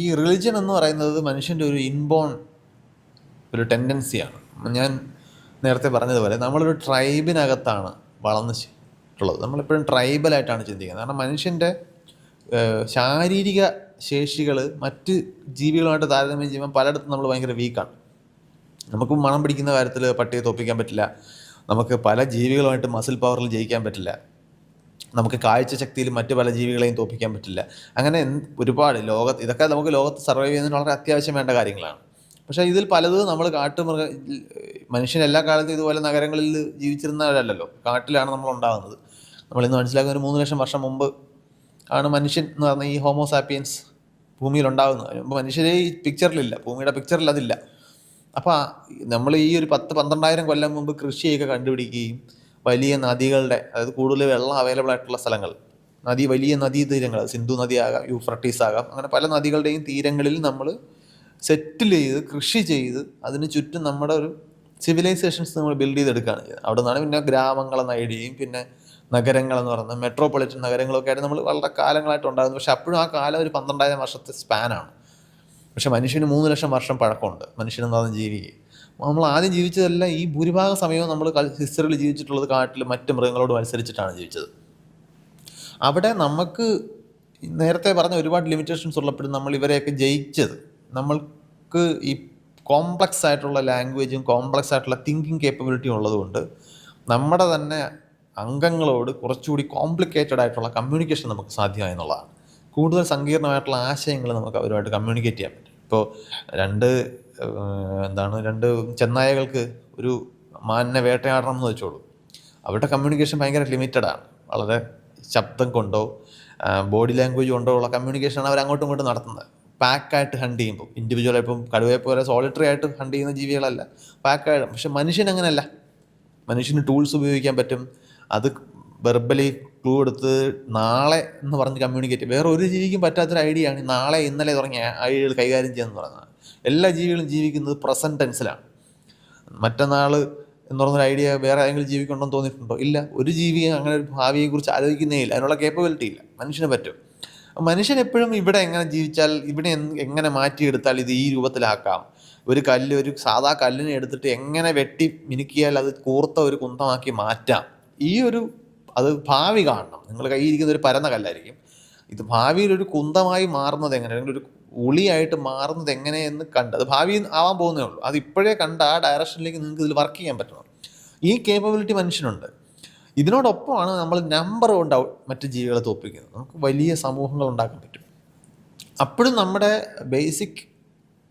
ഈ റിലിജ്യൻ എന്ന് പറയുന്നത് മനുഷ്യൻ്റെ ഒരു ഇൻബോൺ ഒരു ടെൻഡൻസിയാണ്. ഞാൻ നേരത്തെ പറഞ്ഞതുപോലെ നമ്മളൊരു ട്രൈബിനകത്താണ് വളർന്നിട്ടുള്ളത്. നമ്മളെപ്പോഴും ട്രൈബലായിട്ടാണ് ചിന്തിക്കുന്നത്. കാരണം മനുഷ്യൻ്റെ ശാരീരിക ശേഷികൾ മറ്റ് ജീവികളുമായിട്ട് താരതമ്യം ചെയ്യുമ്പോൾ പലയിടത്തും നമ്മൾ ഭയങ്കര വീക്കാണ്. നമുക്ക് മണം പിടിക്കുന്ന കാര്യത്തിൽ പട്ടിയെ തോൽപ്പിക്കാൻ പറ്റില്ല. നമുക്ക് പല ജീവികളുമായിട്ട് മസിൽ പവറിൽ ജയിക്കാൻ പറ്റില്ല. നമുക്ക് കാഴ്ച ശക്തിയിൽ മറ്റ് പല ജീവികളെയും തോൽപ്പിക്കാൻ പറ്റില്ല. അങ്ങനെ ഒരുപാട് ഇതൊക്കെ നമുക്ക് ലോകത്ത് സർവൈവ് ചെയ്യുന്നതിന് വളരെ അത്യാവശ്യം വേണ്ട കാര്യങ്ങളാണ്. പക്ഷേ ഇതിൽ പലതും നമ്മൾ മനുഷ്യൻ എല്ലാ കാലത്തും ഇതുപോലെ നഗരങ്ങളിൽ ജീവിച്ചിരുന്നവരല്ലല്ലോ. കാട്ടിലാണ് നമ്മൾ ഉണ്ടാകുന്നത്. നമ്മളിന്ന് മനസ്സിലാക്കുന്ന ഒരു 3 ലക്ഷം വർഷം മുമ്പ് ആണ് മനുഷ്യൻ എന്ന് പറഞ്ഞ ഈ ഹോമോസാപ്പിയൻസ് ഭൂമിയിലുണ്ടാകുന്നത്. മുമ്പ് മനുഷ്യരെ ഈ പിക്ചറിലില്ല, ഭൂമിയുടെ പിക്ചറിൽ അതില്ല. അപ്പോൾ നമ്മൾ ഈ ഒരു 10-12,000 കൊല്ലം മുമ്പ് കൃഷിയൊക്കെ കണ്ടുപിടിക്കുകയും വലിയ നദികളുടെ, അതായത് കൂടുതൽ വെള്ളം അവൈലബിൾ ആയിട്ടുള്ള സ്ഥലങ്ങൾ, വലിയ നദീതീരങ്ങൾ, സിന്ധു നദിയാകാം, യൂഫ്രട്ടീസ് ആകാം, അങ്ങനെ പല നദികളുടെയും തീരങ്ങളിൽ നമ്മൾ സെറ്റിൽ ചെയ്ത് കൃഷി ചെയ്ത് അതിന് ചുറ്റും നമ്മുടെ ഒരു സിവിലൈസേഷൻസ് നമ്മൾ ബിൽഡ് ചെയ്തെടുക്കുകയാണ് ചെയ്യുന്നത്. അവിടെ നിന്നാണ് പിന്നെ ഗ്രാമങ്ങളെന്ന ഐഡിയയും പിന്നെ നഗരങ്ങളെന്ന് പറയുന്നത് മെട്രോപൊളിറ്റൻ നഗരങ്ങളൊക്കെ ആയിട്ട് നമ്മൾ വളരെ കാലങ്ങളായിട്ട് ഉണ്ടാകുന്നു. പക്ഷെ അപ്പോഴും ആ കാലം ഒരു 12,000 വർഷത്തെ സ്പാനാണ്. പക്ഷെ മനുഷ്യന് 3 ലക്ഷം വർഷം പഴക്കമുണ്ട്. മനുഷ്യനെന്ന് പറഞ്ഞ ജീവിക്ക് നമ്മൾ ആദ്യം ജീവിച്ചതെല്ലാം ഈ ഭൂരിഭാഗം സമയവും നമ്മൾ ഹിസ്റ്ററിയിൽ ജീവിച്ചിട്ടുള്ളത് കാട്ടിൽ മറ്റ് മൃഗങ്ങളോട് മത്സരിച്ചിട്ടാണ് ജീവിച്ചത്. അവിടെ നമുക്ക് നേരത്തെ പറഞ്ഞ ഒരുപാട് ലിമിറ്റേഷൻസ് ഉള്ളപ്പോഴും നമ്മൾ ഇവരെയൊക്കെ ജയിച്ചത് നമ്മൾക്ക് ഈ കോംപ്ലക്സ് ആയിട്ടുള്ള ലാംഗ്വേജും കോംപ്ലക്സ് ആയിട്ടുള്ള തിങ്കിങ് കേപ്പബിലിറ്റിയും ഉള്ളതുകൊണ്ട് നമ്മുടെ തന്നെ അംഗങ്ങളോട് കുറച്ചുകൂടി കോംപ്ലിക്കേറ്റഡ് ആയിട്ടുള്ള കമ്മ്യൂണിക്കേഷൻ നമുക്ക് സാധ്യമായി എന്നുള്ളതാണ്. കൂടുതൽ സങ്കീർണമായിട്ടുള്ള ആശയങ്ങൾ നമുക്ക് അവരുമായിട്ട് കമ്മ്യൂണിക്കേറ്റ് ചെയ്യാൻ പറ്റും. ഇപ്പോൾ രണ്ട് ചെന്നായകൾക്ക് ഒരു മാനിനെ വേട്ടയാടണം എന്ന് വെച്ചോളൂ. അവരുടെ കമ്മ്യൂണിക്കേഷൻ ഭയങ്കര ലിമിറ്റഡാണ്. വളരെ ശബ്ദം കൊണ്ടോ ബോഡി ലാംഗ്വേജ് കൊണ്ടോ ഉള്ള കമ്മ്യൂണിക്കേഷനാണ് അവർ അങ്ങോട്ടും ഇങ്ങോട്ടും നടത്തുന്നത്. പാക്കായിട്ട് ഹണ്ട് ചെയ്യുമ്പോൾ ഇൻഡിവിജ്വലായി, ഇപ്പം കടുവയെ പോലെ സോളിറ്ററി ആയിട്ട് ഹണ്ട് ചെയ്യുന്ന ജീവികളല്ല, പാക്കായിട്ട്. പക്ഷെ മനുഷ്യൻ അങ്ങനെയല്ല. മനുഷ്യന് ടൂൾസ് ഉപയോഗിക്കാൻ പറ്റും. അത് വെർബലി ക്ലൂ എടുത്ത് നാളെ എന്ന് പറഞ്ഞ് കമ്മ്യൂണിക്കേറ്റ്. വേറെ ഒരു ജീവിക്കും പറ്റാത്തൊരു ഐഡിയ ആണ് നാളെ ഇന്നലെ തുടങ്ങിയ ഐഡിയകൾ കൈകാര്യം ചെയ്യാന്ന് പറയുന്നത്. എല്ലാ ജീവികളും ജീവിക്കുന്നത് പ്രസൻറ്റ് ടെൻസിലാണ്. മറ്റന്നാൾ എന്ന് പറഞ്ഞൊരു ഐഡിയ വേറെ ഏതെങ്കിലും ജീവിക്കുണ്ടെന്ന് തോന്നിയിട്ടുണ്ടോ? ഇല്ല. ഒരു ജീവി അങ്ങനെ ഒരു ഭാവിയെക്കുറിച്ച് ആലോചിക്കുന്നേ ഇല്ല. അതിനുള്ള കേപ്പബിലിറ്റി ഇല്ല. മനുഷ്യന് പറ്റും. മനുഷ്യൻ എപ്പോഴും ഇവിടെ എങ്ങനെ ജീവിച്ചാൽ, ഇവിടെ എങ്ങനെ മാറ്റിയെടുത്താൽ ഇത് ഈ രൂപത്തിലാക്കാം, ഒരു സാധാ കല്ലിനെ എടുത്തിട്ട് എങ്ങനെ വെട്ടി മിനുക്കിയാൽ അത് കൂർത്ത ഒരു കുന്തമാക്കി മാറ്റാം, അത് ഭാവി കാണണം. നിങ്ങൾ കയ്യിരിക്കുന്ന ഒരു പരന്ന കല്ലായിരിക്കും. ഇത് ഭാവിയിൽ ഒരു കുന്തമായി മാറുന്നത് എങ്ങനെ, അല്ലെങ്കിൽ ഒരു ഉളിയായിട്ട് മാറുന്നത് എങ്ങനെയെന്ന് അത് ഭാവി ആവാൻ പോകുന്നേ ഉള്ളൂ. അത് ഇപ്പോഴേ കണ്ട് ആ ഡയറക്ഷനിലേക്ക് നിങ്ങൾക്ക് ഇതിൽ വർക്ക് ചെയ്യാൻ പറ്റണം. ഈ കേപ്പബിലിറ്റി മനുഷ്യനുണ്ട്. ഇതിനോടൊപ്പമാണ് നമ്മൾ നമ്പർ കൊണ്ട് മറ്റ് ജീവികളെ തോൽപ്പിക്കുന്നത്. നമുക്ക് വലിയ സമൂഹങ്ങൾ ഉണ്ടാക്കാൻ പറ്റും. അപ്പോഴും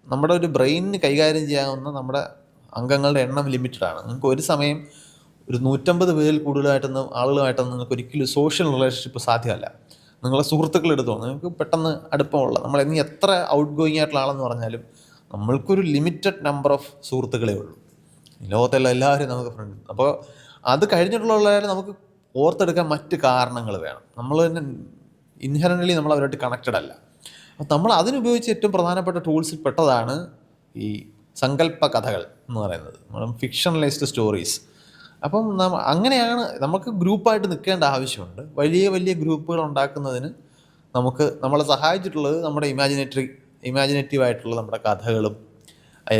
നമ്മുടെ ഒരു ബ്രെയിനിന് കൈകാര്യം ചെയ്യാവുന്ന നമ്മുടെ അംഗങ്ങളുടെ എണ്ണം ലിമിറ്റഡാണ്. നിങ്ങൾക്ക് ഒരു സമയം ഒരു 150 പേരിൽ കൂടുതലായിട്ടൊന്നും ആളുകളുമായിട്ടൊന്നും നിങ്ങൾക്ക് ഒരിക്കലും സോഷ്യൽ റിലേഷൻഷിപ്പ് സാധ്യമല്ല. നിങ്ങളെ സുഹൃത്തുക്കൾ എടുത്തോളൂ, നിങ്ങൾക്ക് പെട്ടെന്ന് അടുപ്പമുള്ള, നമ്മൾ ഇനി എത്ര ഔട്ട് ഗോയിങ് ആയിട്ടുള്ള ആളെന്ന് പറഞ്ഞാലും നമ്മൾക്കൊരു ലിമിറ്റഡ് നമ്പർ ഓഫ് സുഹൃത്തുക്കളേ ഉള്ളൂ. ലോകത്തുള്ള എല്ലാവരും നമുക്ക് ഫ്രണ്ട്. അപ്പോൾ അത് കഴിഞ്ഞിട്ടുള്ളവരെ നമുക്ക് ഓർത്തെടുക്കാൻ മറ്റ് കാരണങ്ങൾ വേണം. നമ്മൾ തന്നെ ഇൻഹെറൻ്റ്ലി നമ്മൾ അവരുമായിട്ട് കണക്റ്റഡ് അല്ല. അപ്പോൾ നമ്മൾ അതിനുപയോഗിച്ച് ഏറ്റവും പ്രധാനപ്പെട്ട ടൂൾസിൽ പെട്ടതാണ് ഈ സങ്കല്പ കഥകൾ എന്ന് പറയുന്നത്, ഫിക്ഷണലൈസ്ഡ് സ്റ്റോറീസ്. അപ്പം അങ്ങനെയാണ് നമുക്ക് ഗ്രൂപ്പായിട്ട് നിൽക്കേണ്ട ആവശ്യമുണ്ട്. വലിയ വലിയ ഗ്രൂപ്പുകൾ ഉണ്ടാക്കുന്നതിന് നമ്മളെ സഹായിച്ചിട്ടുള്ളത് നമ്മുടെ ഇമാജിനേറ്റീവായിട്ടുള്ള നമ്മുടെ കഥകളും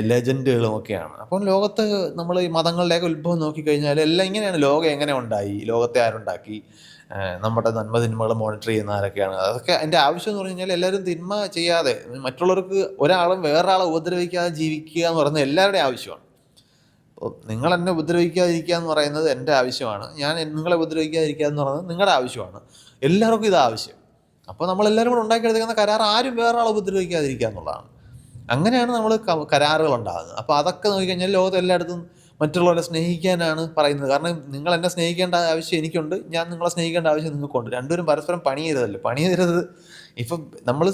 ലെജൻഡുകളും ഒക്കെയാണ്. അപ്പം ലോകത്ത് നമ്മൾ ഈ മതങ്ങളുടെയൊക്കെ ഉത്ഭവം നോക്കിക്കഴിഞ്ഞാൽ എല്ലാം ഇങ്ങനെയാണ്. ലോകം എങ്ങനെ ഉണ്ടായി, ലോകത്തെ ആരുണ്ടാക്കി, നമ്മുടെ തിന്മകൾ മോണിറ്റർ ചെയ്യുന്ന ആരൊക്കെയാണ്, അതൊക്കെ അതിൻ്റെ ആവശ്യം എന്ന് പറഞ്ഞു കഴിഞ്ഞാൽ എല്ലാവരും തിന്മ ചെയ്യാതെ, മറ്റുള്ളവർക്ക് ഒരാളും വേറൊരാളെ ഉപദ്രവിക്കാതെ ജീവിക്കുക എന്ന് പറയുന്നത് എല്ലാവരുടെയും ആവശ്യമാണ്. അപ്പോൾ നിങ്ങൾ എന്നെ ഉപദ്രവിക്കാതിരിക്കുക എന്ന് പറയുന്നത് എൻ്റെ ആവശ്യമാണ്, ഞാൻ നിങ്ങളെ ഉപദ്രവിക്കാതിരിക്കുക എന്ന് പറയുന്നത് നിങ്ങളുടെ ആവശ്യമാണ്. എല്ലാവർക്കും ഇത് ആവശ്യം. അപ്പോൾ നമ്മളെല്ലാവരും കൂടെ ഉണ്ടാക്കിയെടുക്കുന്ന കരാർ ആരും വേറൊരാളെ ഉപദ്രവിക്കാതിരിക്കുക എന്നുള്ളതാണ്. അങ്ങനെയാണ് നമ്മൾ കരാറുകൾ ഉണ്ടാകുന്നത്. അപ്പോൾ അതൊക്കെ നോക്കിക്കഴിഞ്ഞാൽ ലോകത്ത് എല്ലായിടത്തും മറ്റുള്ളവരെ സ്നേഹിക്കാനാണ് പറയുന്നത്. കാരണം നിങ്ങൾ എന്നെ സ്നേഹിക്കേണ്ട ആവശ്യം എനിക്കുണ്ട്, ഞാൻ നിങ്ങളെ സ്നേഹിക്കേണ്ട ആവശ്യം നിങ്ങൾക്കുണ്ട്. രണ്ടുപേരും പരസ്പരം പണി ചെയ്തത്. ഇപ്പം നമ്മൾ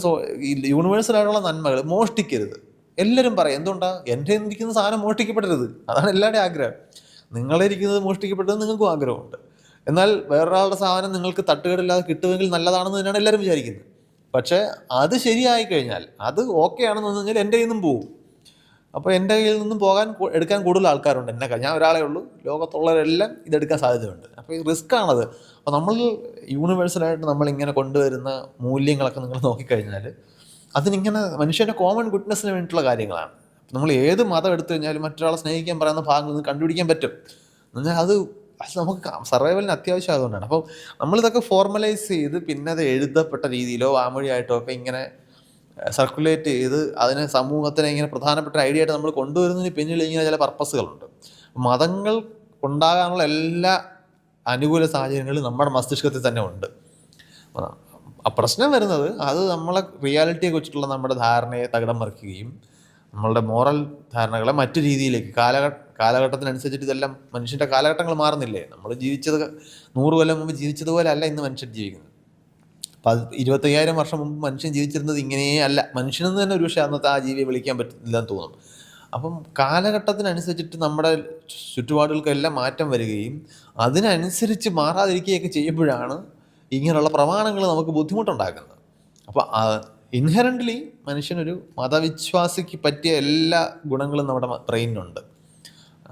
ഈ യൂണിവേഴ്സലായിട്ടുള്ള നന്മകൾ മോഷ്ടിക്കരുത്. എല്ലാവരും പറയും, എന്തുകൊണ്ടാണ് എൻ്റെ ഇരിക്കുന്ന സാധനം മോഷ്ടിക്കപ്പെടരുത്, അതാണ് എല്ലാവരുടെയും ആഗ്രഹം. നിങ്ങളെ ഇരിക്കുന്നത് മോഷ്ടിക്കപ്പെട്ടത് നിങ്ങൾക്കും ആഗ്രഹമുണ്ട്. എന്നാൽ വേറൊരാളുടെ സാധനം നിങ്ങൾക്ക് തട്ടുകേടില്ലാതെ കിട്ടുമെങ്കിൽ നല്ലതാണെന്ന് തന്നെയാണ് എല്ലാവരും വിചാരിക്കുന്നത്. പക്ഷേ അത് ശരിയായി കഴിഞ്ഞാൽ, അത് ഓക്കെ ആണെന്ന് പറഞ്ഞു കഴിഞ്ഞാൽ എൻ്റെ കയ്യിൽ നിന്നും പോകും. അപ്പോൾ എൻ്റെ കയ്യിൽ നിന്നും എടുക്കാൻ കൂടുതൽ ആൾക്കാരുണ്ട് ഞാൻ ഒരാളേ ഉള്ളൂ. ലോകത്തുള്ളവരെല്ലാം ഇതെടുക്കാൻ സാധ്യതയുണ്ട്. അപ്പോൾ ഈ റിസ്ക് ആണത്. അപ്പോൾ നമ്മൾ യൂണിവേഴ്സലായിട്ട് നമ്മളിങ്ങനെ കൊണ്ടുവരുന്ന മൂല്യങ്ങളൊക്കെ നിങ്ങൾ നോക്കിക്കഴിഞ്ഞാൽ അതിനിങ്ങനെ മനുഷ്യൻ്റെ കോമൺ ഗുഡ്നെസ്സിന് വേണ്ടിയിട്ടുള്ള കാര്യങ്ങളാണ്. നമ്മൾ ഏത് മതം എടുത്തു കഴിഞ്ഞാലും മറ്റൊരാളെ സ്നേഹിക്കാൻ പറയുന്ന ഭാഗങ്ങൾ കണ്ടുപിടിക്കാൻ പറ്റും. എന്നാൽ അത് നമുക്ക് സർവൈവലിന് അത്യാവശ്യം ആയതുകൊണ്ടാണ്. അപ്പോൾ നമ്മളിതൊക്കെ ഫോർമലൈസ് ചെയ്ത് പിന്നെ അത് എഴുതപ്പെട്ട രീതിയിലോ വാമൊഴിയായിട്ടോ ഒക്കെ ഇങ്ങനെ സർക്കുലേറ്റ് ചെയ്ത് അതിനെ സമൂഹത്തിനെ ഇങ്ങനെ പ്രധാനപ്പെട്ട ഐഡിയ ആയിട്ട് നമ്മൾ കൊണ്ടുവരുന്നതിന് പിന്നിൽ ഇങ്ങനെ ചില പർപ്പസുകളുണ്ട്. മതങ്ങൾ ഉണ്ടാകാനുള്ള എല്ലാ അനുകൂല സാഹചര്യങ്ങളും നമ്മുടെ മസ്തിഷ്കത്തിൽ തന്നെ ഉണ്ട്. ആ പ്രശ്നം വരുന്നത് അത് നമ്മളെ റിയാലിറ്റിയെ കുറിച്ചിട്ടുള്ള നമ്മുടെ ധാരണയെ തകിടം മറിക്കുകയും നമ്മളുടെ മോറൽ ധാരണകളെ മറ്റു രീതിയിലേക്ക് കാലഘട്ടത്തിനനുസരിച്ചിട്ട് ഇതെല്ലാം മനുഷ്യൻ്റെ കാലഘട്ടങ്ങൾ മാറുന്നില്ലേ. നമ്മൾ ജീവിച്ചത് 100 കൊല്ലം മുമ്പ് ജീവിച്ചതുപോലെ അല്ല ഇന്ന് മനുഷ്യൻ ജീവിക്കുന്നത്. 25,000 വർഷം മുമ്പ് മനുഷ്യൻ ജീവിച്ചിരുന്നത് ഇങ്ങനെയേ അല്ല. മനുഷ്യനെന്ന് തന്നെ ഒരു പക്ഷേ അന്നത്തെ ആ ജീവിയെ വിളിക്കാൻ പറ്റില്ലെന്ന് തോന്നും. അപ്പം കാലഘട്ടത്തിനനുസരിച്ചിട്ട് നമ്മുടെ ചുറ്റുപാടുകൾക്കെല്ലാം മാറ്റം വരികയും അതിനനുസരിച്ച് മാറാതിരിക്കുകയൊക്കെ ചെയ്യുമ്പോഴാണ് ഇങ്ങനെയുള്ള പ്രമാണങ്ങൾ നമുക്ക് ബുദ്ധിമുട്ടുണ്ടാക്കുന്നത്. അപ്പോൾ ഇൻഹെറൻ്റ്ലി മനുഷ്യനൊരു മതവിശ്വാസിക്ക് പറ്റിയ എല്ലാ ഗുണങ്ങളും നമ്മുടെ ബ്രെയിനിനുണ്ട്.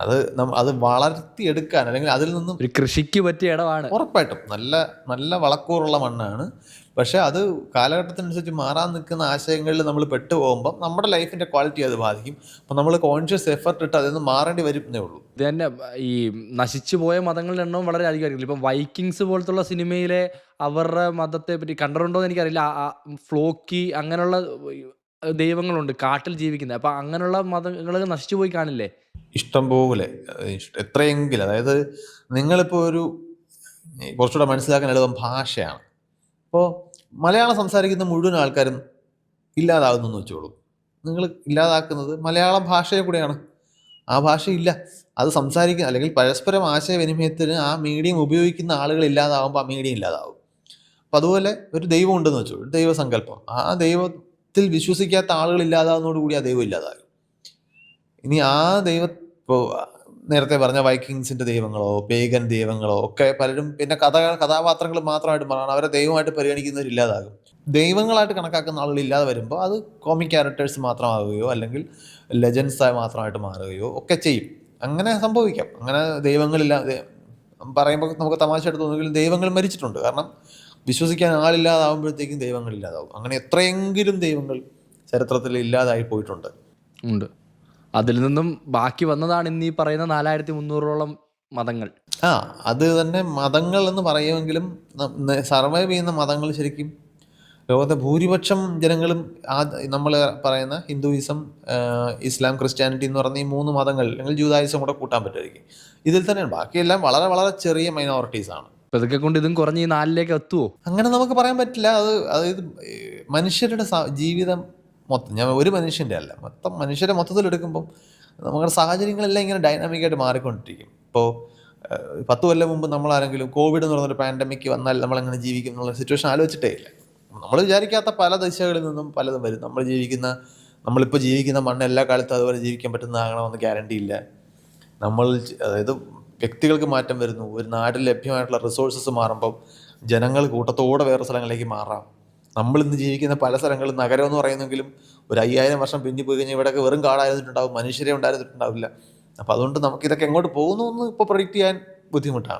അത് വളർത്തിയെടുക്കാൻ അല്ലെങ്കിൽ അതിൽ നിന്നും ഒരു കൃഷിക്ക് പറ്റിയ ഇടമാണ് ഉറപ്പായിട്ടും. നല്ല നല്ല വളക്കൂറുള്ള മണ്ണാണ്. പക്ഷേ അത് കാലഘട്ടത്തിനനുസരിച്ച് മാറാൻ നിൽക്കുന്ന ആശയങ്ങളിൽ നമ്മൾ പെട്ടുപോകുമ്പം നമ്മുടെ ലൈഫിൻ്റെ ക്വാളിറ്റി അത് ബാധിക്കും. അപ്പം നമ്മൾ കോൺഷ്യസ് എഫർട്ട് ഇട്ട് അതിൽ നിന്ന് മാറേണ്ടി വരുന്നേ ഉള്ളൂ. ഇത് തന്നെ ഈ നശിച്ചു പോയ മതങ്ങളുടെ എണ്ണവും വളരെ അധികമായിരിക്കും. ഇപ്പം വൈക്കിങ്സ് പോലത്തുള്ള സിനിമയിലെ അവരുടെ മതത്തെ പറ്റി കണ്ടിട്ടുണ്ടോ എന്ന് എനിക്കറിയില്ല. ഫ്ലോക്കി അങ്ങനെയുള്ള ദൈവങ്ങളുണ്ട് കാട്ടിൽ ജീവിക്കുന്നത്. അപ്പം അങ്ങനെയുള്ള മതങ്ങൾ നശിച്ചു പോയി കാണില്ലേ? ഇഷ്ടംപോലെ എത്രയെങ്കിലും. അതായത് നിങ്ങളിപ്പോൾ കുറച്ചുകൂടെ മനസ്സിലാക്കാൻ എളുപ്പം ഭാഷയാണ്. ഇപ്പോൾ മലയാളം സംസാരിക്കുന്ന മുഴുവൻ ആൾക്കാരും ഇല്ലാതാകുന്നു വെച്ചോളൂ. നിങ്ങൾ ഇല്ലാതാക്കുന്നത് മലയാളം ഭാഷയെ കൂടെയാണ്. ആ ഭാഷയില്ല, അത് സംസാരിക്കുന്ന അല്ലെങ്കിൽ പരസ്പരം ആശയവിനിമയത്തിന് ആ മീഡിയം ഉപയോഗിക്കുന്ന ആളുകൾ ഇല്ലാതാവുമ്പോൾ ആ മീഡിയം ഇല്ലാതാവും. അപ്പം അതുപോലെ ഒരു ദൈവം ഉണ്ടെന്ന് വെച്ചോളൂ, ഒരു ദൈവസങ്കല്പം. ആ ദൈവത്തിൽ വിശ്വസിക്കാത്ത ആളുകൾ ഇല്ലാതാവുന്നതോടുകൂടി ആ ദൈവം ഇല്ലാതാകും. ഇനി ആ ഇപ്പോൾ നേരത്തെ പറഞ്ഞ വൈക്കിങ്സിൻ്റെ ദൈവങ്ങളോ പേഗൻ ദൈവങ്ങളോ ഒക്കെ പലരും പിന്നെ കഥാപാത്രങ്ങൾ മാത്രമായിട്ട് മാറണം. അവരെ ദൈവമായിട്ട് പരിഗണിക്കുന്നവരില്ലാതാകും. ദൈവങ്ങളായിട്ട് കണക്കാക്കുന്ന ആളുകൾ ഇല്ലാതെ വരുമ്പോൾ അത് കോമിക് ക്യാരക്ടേഴ്സ് മാത്രമാവുകയോ അല്ലെങ്കിൽ ലെജൻസായി മാത്രമായിട്ട് മാറുകയോ ഒക്കെ ചെയ്യും. അങ്ങനെ സംഭവിക്കാം. അങ്ങനെ ദൈവങ്ങളില്ലാതെ പറയുമ്പോൾ നമുക്ക് തമാശയായിട്ട് തോന്നുമെങ്കിലും ദൈവങ്ങൾ മരിച്ചിട്ടുണ്ട്. കാരണം വിശ്വസിക്കാൻ ആളില്ലാതാവുമ്പോഴത്തേക്കും ദൈവങ്ങളില്ലാതാവും. അങ്ങനെ എത്രയെങ്കിലും ദൈവങ്ങൾ ചരിത്രത്തിൽ ഇല്ലാതായി പോയിട്ടുണ്ട്. ഉണ്ട്. അതിൽ നിന്നും ബാക്കി വന്നതാണ് ഇന്ന് ഈ പറയുന്ന 4300ഓളം മതങ്ങൾ. അത് തന്നെ മതങ്ങൾ എന്ന് പറയുമെങ്കിലും സർവൈവ് ചെയ്യുന്ന മതങ്ങൾ ശരിക്കും ലോകത്തെ ഭൂരിപക്ഷം ജനങ്ങളും നമ്മൾ പറയുന്ന ഹിന്ദുയിസം, ഇസ്ലാം, ക്രിസ്ത്യാനിറ്റി എന്ന് പറഞ്ഞ ഈ 3 മതങ്ങൾ അല്ലെങ്കിൽ ജൂതായിസം കൂടെ കൂട്ടാൻ പറ്റുമായിരിക്കും. ഇതിൽ തന്നെയാണ്. ബാക്കിയെല്ലാം വളരെ വളരെ ചെറിയ മൈനോറിറ്റീസാണ്. ഇതൊക്കെ കൊണ്ട് ഇതും കുറഞ്ഞ് ഈ 4ലേക്ക് എത്തുമോ? അങ്ങനെ നമുക്ക് പറയാൻ പറ്റില്ല. അതായത് മനുഷ്യരുടെ ജീവിതം മൊത്തം, ഒരു മനുഷ്യൻ്റെ അല്ല, മൊത്തം മനുഷ്യരെ മൊത്തത്തിലെടുക്കുമ്പം നമ്മുടെ സാഹചര്യങ്ങളെല്ലാം ഇങ്ങനെ ഡൈനാമിക്കായിട്ട് മാറിക്കൊണ്ടിരിക്കും. ഇപ്പോൾ 10 കൊല്ലം മുമ്പ് നമ്മളാരെങ്കിലും കോവിഡ് എന്ന് പറഞ്ഞൊരു പാൻഡമിക് വന്നാൽ നമ്മളെങ്ങനെ ജീവിക്കും എന്നുള്ള സിറ്റുവേഷൻ ആലോചിച്ചിട്ടേ ഇല്ല. നമ്മൾ വിചാരിക്കാത്ത പല ദിശകളിൽ നിന്നും പലതും വരും. നമ്മളിപ്പോൾ ജീവിക്കുന്ന മണ്ണ് എല്ലാ കാലത്തും അതുപോലെ ജീവിക്കാൻ പറ്റുന്നതാകണമെന്ന് ഗ്യാരണ്ടി ഇല്ല. അതായത് വ്യക്തികൾക്ക് മാറ്റം വരുന്നു. ഒരു നാട്ടിൽ ലഭ്യമായിട്ടുള്ള റിസോഴ്സസ് മാറുമ്പം ജനങ്ങൾ കൂട്ടത്തോടെ വേറെ സ്ഥലങ്ങളിലേക്ക് മാറാം. നമ്മളിന്ന് ജീവിക്കുന്ന പല സ്ഥലങ്ങളും നഗരം എന്ന് പറയുന്നെങ്കിലും ഒരു 5000 വർഷം പിന്നിൽ പോയി കഴിഞ്ഞാൽ ഇവിടെയൊക്കെ വെറും കാടായിരുന്നിട്ടുണ്ടാവും, മനുഷ്യരെ ഉണ്ടായിരുന്നിട്ടുണ്ടാവില്ല. അപ്പോൾ അതുകൊണ്ട് നമുക്കിതൊക്കെ എങ്ങോട്ട് പോകുന്നു എന്ന് ഇപ്പോൾ പ്രെഡിക്റ്റ് ചെയ്യാൻ ബുദ്ധിമുട്ടാണ്.